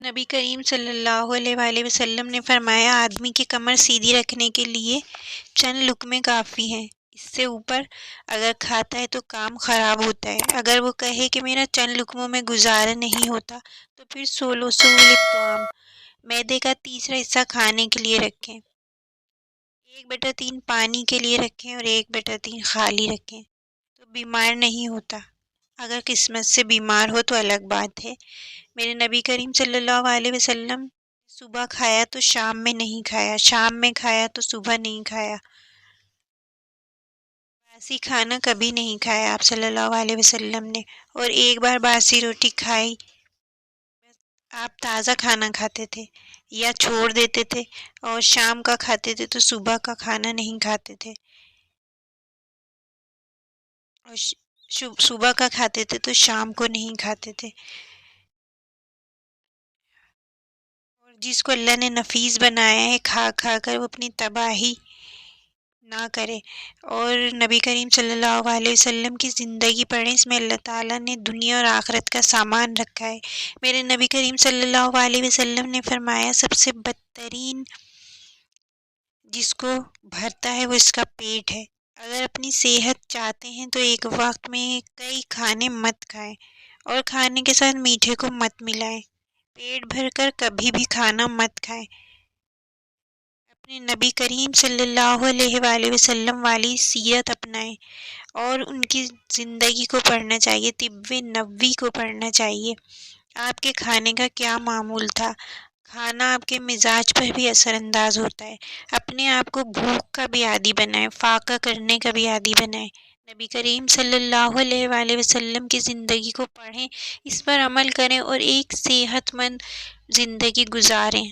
نبی کریم صلی اللہ علیہ وآلہ وسلم نے فرمایا، آدمی کی کمر سیدھی رکھنے کے لیے چند لقمے کافی ہیں، اس سے اوپر اگر کھاتا ہے تو کام خراب ہوتا ہے۔ اگر وہ کہے کہ میرا چند لقموں میں گزارا نہیں ہوتا تو پھر 16 الطعام، معدے کا تیسرا حصہ کھانے کے لیے رکھیں، 1/3 پانی کے لیے رکھیں اور 1/3 خالی رکھیں تو بیمار نہیں ہوتا۔ اگر قسمت سے بیمار ہو تو الگ بات ہے۔ میرے نبی کریم صلی اللہ علیہ وسلم صبح کھایا تو شام میں نہیں کھایا، شام میں کھایا تو صبح نہیں کھایا، باسی کھانا کبھی نہیں کھایا آپ صلی اللہ علیہ وسلم نے، اور ایک بار باسی روٹی کھائی آپ تازہ کھانا کھاتے تھے یا چھوڑ دیتے تھے، اور شام کا کھاتے تھے تو صبح کا کھانا نہیں کھاتے تھے، اور صبح کا کھاتے تھے تو شام کو نہیں کھاتے تھے۔ اور جس کو اللہ نے نفیس بنایا ہے، کھا کھا کر وہ اپنی تباہی نہ کرے۔ اور نبی کریم صلی اللہ علیہ وسلم کی زندگی پڑھیں، اس میں اللہ تعالیٰ نے دنیا اور آخرت کا سامان رکھا ہے۔ میرے نبی کریم صلی اللہ علیہ وسلم نے فرمایا، سب سے بدترین جس کو بھرتا ہے وہ اس کا پیٹ ہے۔ اگر اپنی صحت چاہتے ہیں تو ایک وقت میں کئی کھانے مت کھائیں، اور کھانے کے ساتھ میٹھے کو مت ملائیں۔ پیٹ بھر کر کبھی بھی کھانا مت کھائیں۔ اپنے نبی کریم صلی اللہ علیہ وآلہ وسلم والی سیرت اپنائیں، اور ان کی زندگی کو پڑھنا چاہیے، طب نبوی کو پڑھنا چاہیے۔ آپ کے کھانے کا کیا معمول تھا؟ کھانا آپ کے مزاج پر بھی اثر انداز ہوتا ہے۔ اپنے آپ کو بھوک کا بھی عادی بنائیں، فاقہ کرنے کا بھی عادی بنائیں۔ نبی کریم صلی اللہ علیہ وآلہ وسلم کی زندگی کو پڑھیں، اس پر عمل کریں اور ایک صحت مند زندگی گزاریں۔